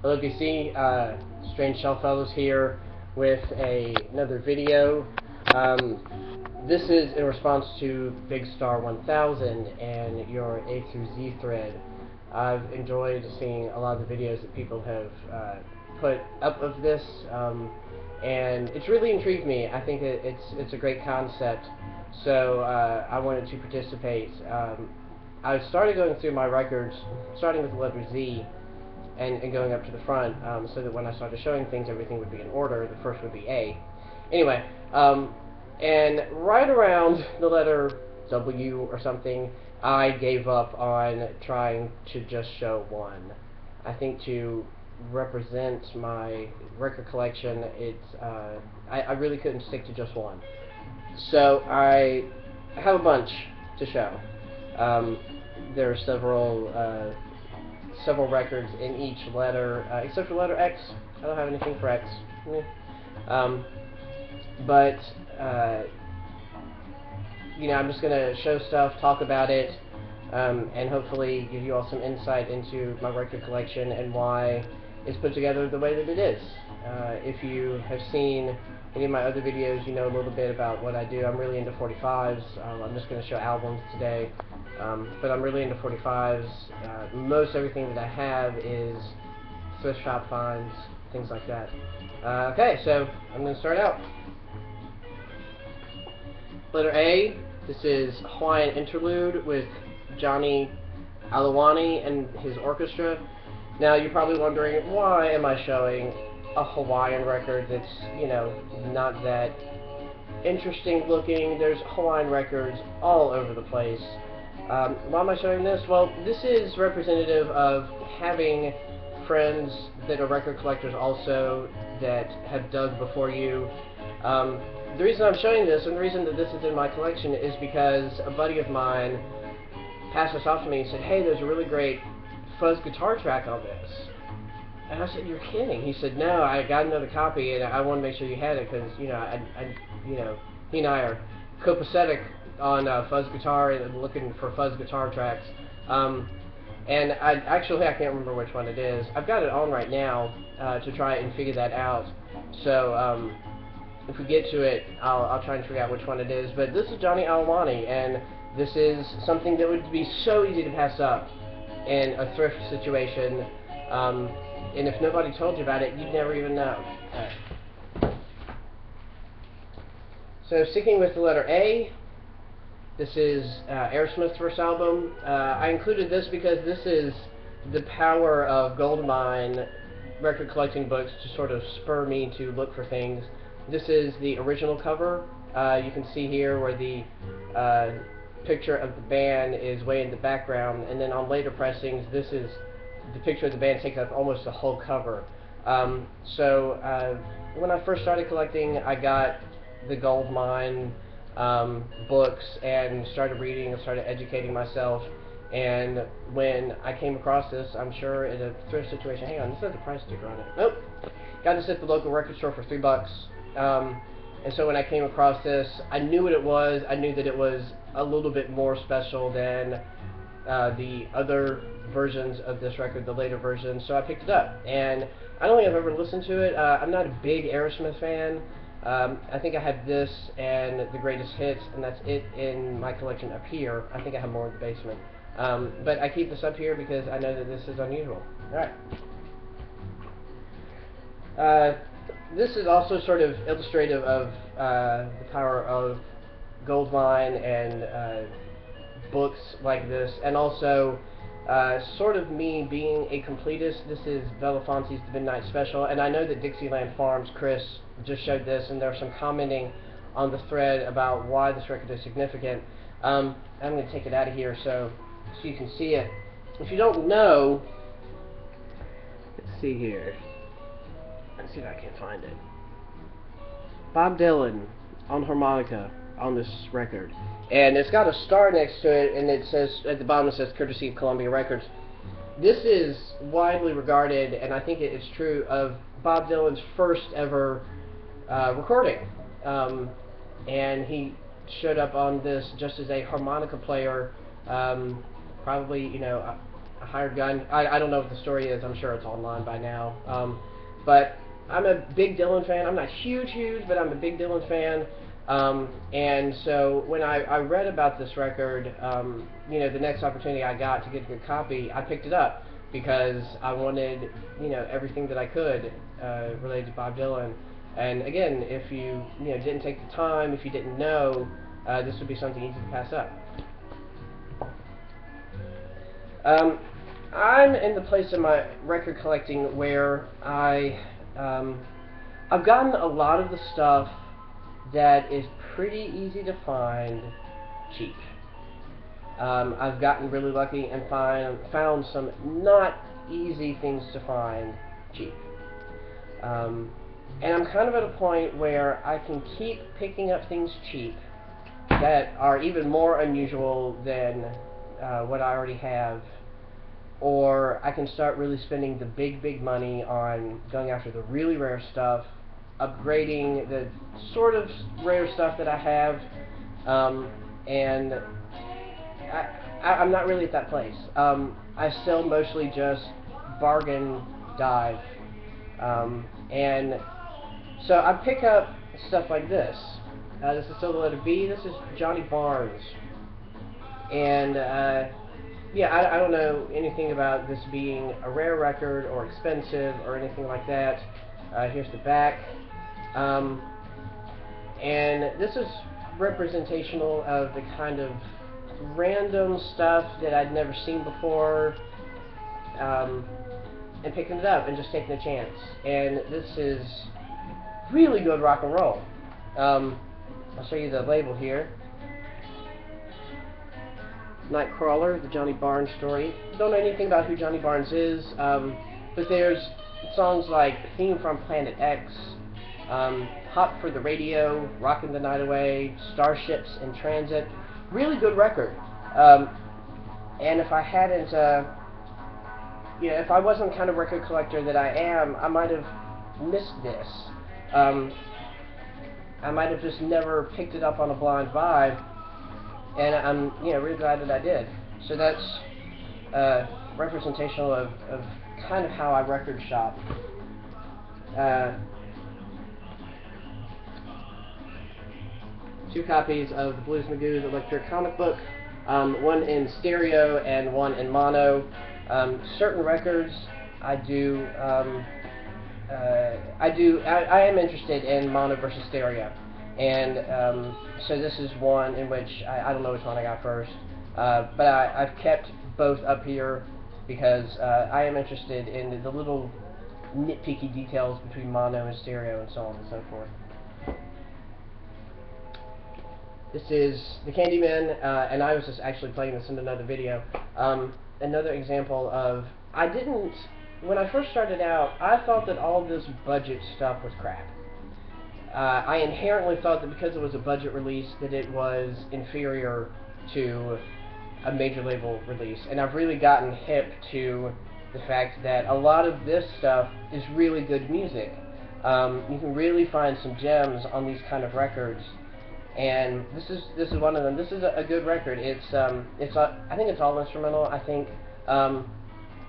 Hello, DC. Strange Shelf Fellows here with another video. This is in response to bigstar1000 and your A through Z thread. I've enjoyed seeing a lot of the videos that people have put up of this, and it's really intrigued me. I think it's a great concept, so I wanted to participate. I started going through my records, starting with the letter Z, and going up to the front, so that when I started showing things, everything would be in order. The first would be A. Anyway, and right around the letter W or something, I gave up on trying to just show one. I think to represent my record collection, I really couldn't stick to just one. So I have a bunch to show. There are several records in each letter, except for letter X. I don't have anything for X. But you know, I'm just gonna show stuff, talk about it, and hopefully give you all some insight into my record collection and why it's put together the way that it is. If you have seen any of my other videos, you know a little bit about what I do. I'm really into 45s. I'm just going to show albums today, but I'm really into 45s. Most everything that I have is thrift shop finds, things like that. Okay, so I'm going to start out. Letter A, this is Hawaiian Interlude with Johnny Alawani and his orchestra. Now you're probably wondering, why am I showing a Hawaiian record that's, you know, not that interesting looking? There's Hawaiian records all over the place. Why am I showing this? Well, this is representative of having friends that are record collectors also, that have dug before you. The reason I'm showing this, and the reason that this is in my collection, is because a buddy of mine passed this off to me and said, hey, there's a really great fuzz guitar track on this. And I said, you're kidding. He said, no, I got another copy, and I want to make sure you had it, because, you know, you know, he and I are copacetic on fuzz guitar and looking for fuzz guitar tracks. And I can't remember which one it is. I've got it on right now to try and figure that out. So if we get to it, I'll try and figure out which one it is. But this is Johnny Alawani, and this is something that would be so easy to pass up in a thrift situation. And if nobody told you about it, you'd never even know. So sticking with the letter A, this is Aerosmith's first album. I included this because this is the power of goldmine record collecting books to sort of spur me to look for things. This is the original cover. You can see here where the picture of the band is way in the background, and then on later pressings, this is the picture of the band takes up almost the whole cover. So when I first started collecting, I got the goldmine books and started reading and started educating myself. And when I came across this, I'm sure in a thrift situation, hang on, this has a price sticker on it. Nope. Got this at the local record store for $3. And so when I came across this, I knew what it was. I knew that it was a little bit more special than the other versions of this record, the later versions, so I picked it up. And I don't think I've ever listened to it. I'm not a big Aerosmith fan. I think I have this and the greatest hits, and that's it in my collection up here. I think I have more in the basement. But I keep this up here because I know that this is unusual. Alright. This is also sort of illustrative of the power of goldmine and books like this, and also sort of me being a completist. This is Belafonte's The Midnight Special, and I know that Dixieland Farms, Chris, just showed this, and there's some commenting on the thread about why this record is significant. I'm going to take it out of here so you can see it. If you don't know, let's see here. Let's see if I can find it. Bob Dylan on harmonica on this record. And it's got a star next to it, and it says, at the bottom it says, courtesy of Columbia Records. This is widely regarded, and I think it's true, of Bob Dylan's first ever recording. And he showed up on this just as a harmonica player, probably, you know, hired gun. I don't know what the story is. I'm sure it's online by now. But I'm a big Dylan fan. I'm not huge, but I'm a big Dylan fan. And so when I read about this record, you know, the next opportunity I got to get a good copy, I picked it up because I wanted, you know, everything that I could related to Bob Dylan. And again, if you didn't take the time, if you didn't know, this would be something easy to pass up. I'm in the place in my record collecting where I've gotten a lot of the stuff that is pretty easy to find cheap. I've gotten really lucky and found some not easy things to find cheap. And I'm kind of at a point where I can keep picking up things cheap that are even more unusual than what I already have, or I can start really spending the big money on going after the really rare stuff, upgrading the sort of rare stuff that I have, and I'm not really at that place. I still mostly just bargain dive, and so I pick up stuff like this. This is still the letter B. This is Johnny Barnes, and yeah, I don't know anything about this being a rare record or expensive or anything like that. Here's the back, and this is representational of the kind of random stuff that I'd never seen before, and picking it up and just taking a chance. And this is really good rock and roll. I'll show you the label here. Nightcrawler, the Johnny Barnes story. Don't know anything about who Johnny Barnes is, but there's songs like Theme from Planet X, Hot for the Radio, Rockin' the Night Away, Starships in Transit. Really good record. And if I hadn't, if I wasn't the kind of record collector that I am, I might have missed this. I might have just never picked it up on a blind buy, and I'm really glad that I did. So that's representational of kind of how I record shop. Two copies of the Blues Magoo's Electric Comic Book, one in stereo and one in mono. Certain records I am interested in mono versus stereo, and so this is one in which I don't know which one I got first, but I've kept both up here because I am interested in the little nitpicky details between mono and stereo and so on and so forth. This is the Candyman, and I was just actually playing this in another video. Another example of, when I first started out, I thought that all this budget stuff was crap. I inherently thought that because it was a budget release that it was inferior to a major label release, and I've really gotten hip to the fact that a lot of this stuff is really good music. You can really find some gems on these kind of records, and this is one of them. This is a good record. I think it's all instrumental. I think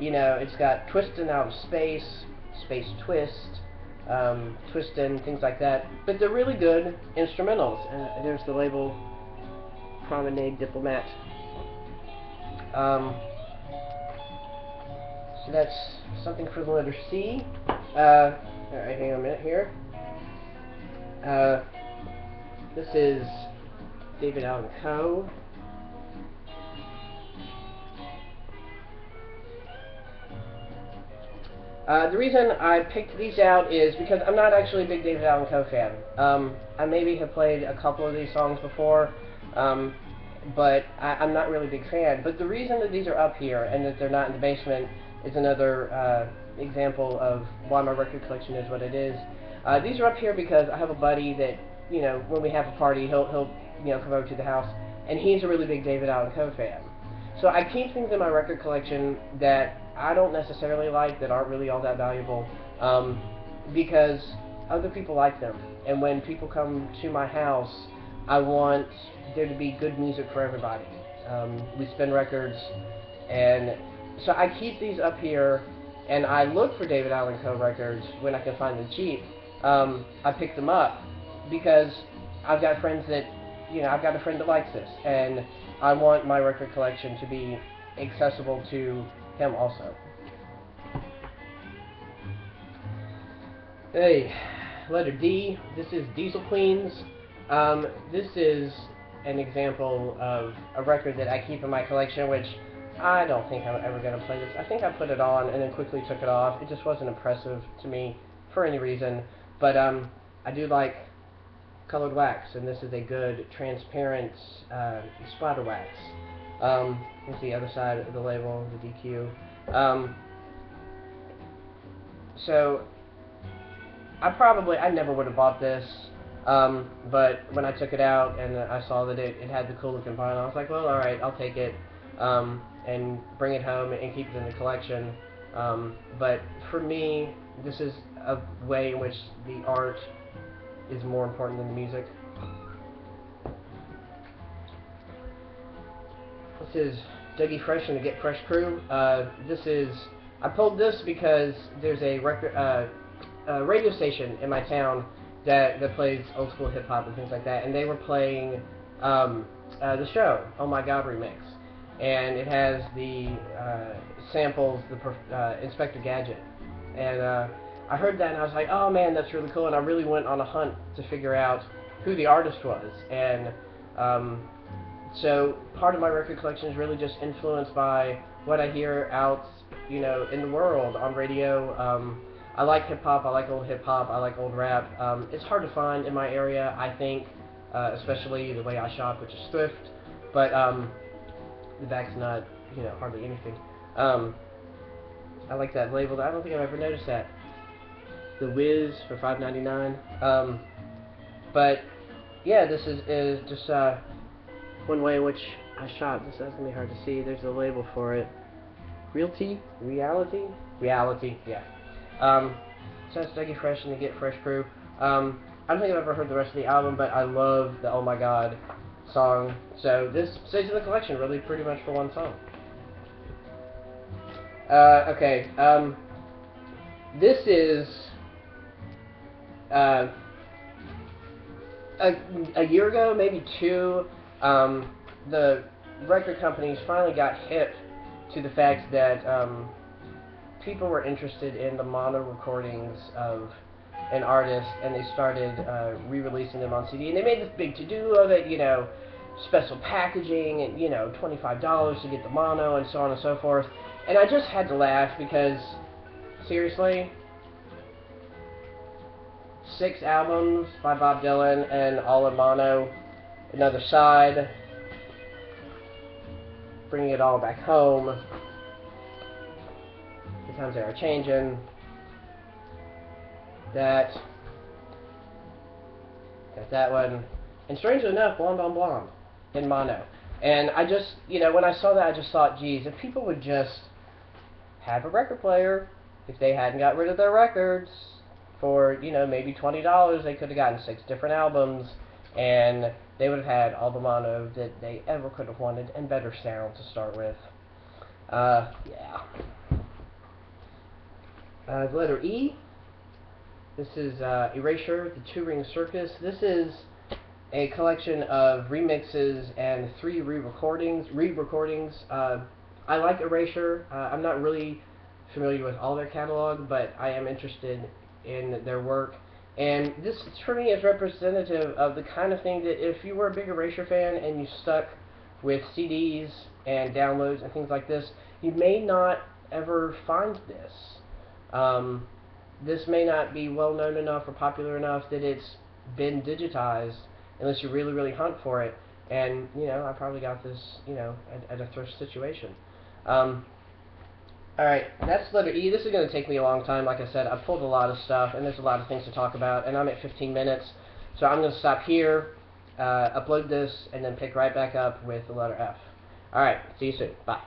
it's got Twistin' Out of Space, Space Twist, Twistin', things like that. But they're really good instrumentals. There's the label, Promenade Diplomat. So that's something for the letter C. Alright, hang on a minute here. This is David Allen Coe. The reason I picked these out is because I'm not actually a big David Allen Coe fan. I maybe have played a couple of these songs before, but I'm not really a big fan. But the reason that these are up here and that they're not in the basement is another example of why my record collection is what it is. These are up here because I have a buddy that, when we have a party, he'll come over to the house, and he's a really big David Allen Coe fan. So I keep things in my record collection that I don't necessarily like, that aren't really all that valuable, because other people like them. And when people come to my house, I want there to be good music for everybody. We spin records, and So I keep these up here, and I look for David Allen Co. records when I can find them cheap. I pick them up because I've got friends that, I've got a friend that likes this, and I want my record collection to be accessible to him also. Hey, letter D. This is Diesel Queens. This is an example of a record that I keep in my collection, which I don't think I'm ever going to play this. I think I put it on and then quickly took it off. It just wasn't impressive to me for any reason. But I do like colored wax, and this is a good transparent splatter wax. Here's the other side of the label, the DQ. So I never would have bought this, but when I took it out and I saw that it had the cool looking vinyl, I was like, well, alright, I'll take it and bring it home and keep it in the collection. But for me, this is a way in which the art is more important than the music. This is Dougie Fresh and the Get Fresh crew. I pulled this because there's a radio station in my town that plays old school hip hop and things like that, and they were playing the show Oh My God remix, and it has the samples, the Inspector Gadget, and I heard that and I was like, oh man, that's really cool, and I really went on a hunt to figure out who the artist was, and so part of my record collection is really just influenced by what I hear out, in the world on radio. I like hip-hop, I like old hip-hop, I like old rap. It's hard to find in my area, I think, especially the way I shop, which is thrift, but the back's not, hardly anything. I like that label. I don't think I've ever noticed that. The Wiz for $5.99. But, yeah, this is just one way in which I shop. That's going to be hard to see. There's a label for it. Reality, yeah. So that's Dougie Fresh and the Get Fresh crew. I don't think I've ever heard the rest of the album, but I love the Oh My God song. So this stays in the collection really pretty much for one song. Okay, this is a year ago, maybe two, the record companies finally got hip to the fact that people were interested in the mono recordings of an artist, and they started re-releasing them on CD, and they made this big to-do of it, special packaging, and, $25 to get the mono, and so on and so forth, and I just had to laugh, because, seriously, 6 albums by Bob Dylan, and all in mono, another side, bringing it all back home. The times they are changing. Got that one. And strangely enough, Blonde on Blonde in mono. And I just, when I saw that, I just thought, geez, if people would just have a record player, if they hadn't got rid of their records for, maybe $20, they could have gotten 6 different albums, and they would have had all the mono that they ever could have wanted, and better sound to start with. Yeah. The letter E. This is Erasure, the Two-Ring Circus. This is a collection of remixes and 3 re-recordings. I like Erasure. I'm not really familiar with all their catalog, but I am interested in their work. And this, for me, is representative of the kind of thing that if you were a big Erasure fan and you stuck with CDs and downloads and things like this, you may not ever find this. This may not be well known enough or popular enough that it's been digitized unless you really, really hunt for it. And, I probably got this, at a thrift situation. Alright, that's letter E. This is going to take me a long time. Like I said, I pulled a lot of stuff, and there's a lot of things to talk about, and I'm at 15 minutes. So I'm going to stop here, upload this, and then pick right back up with the letter F. Alright, see you soon. Bye.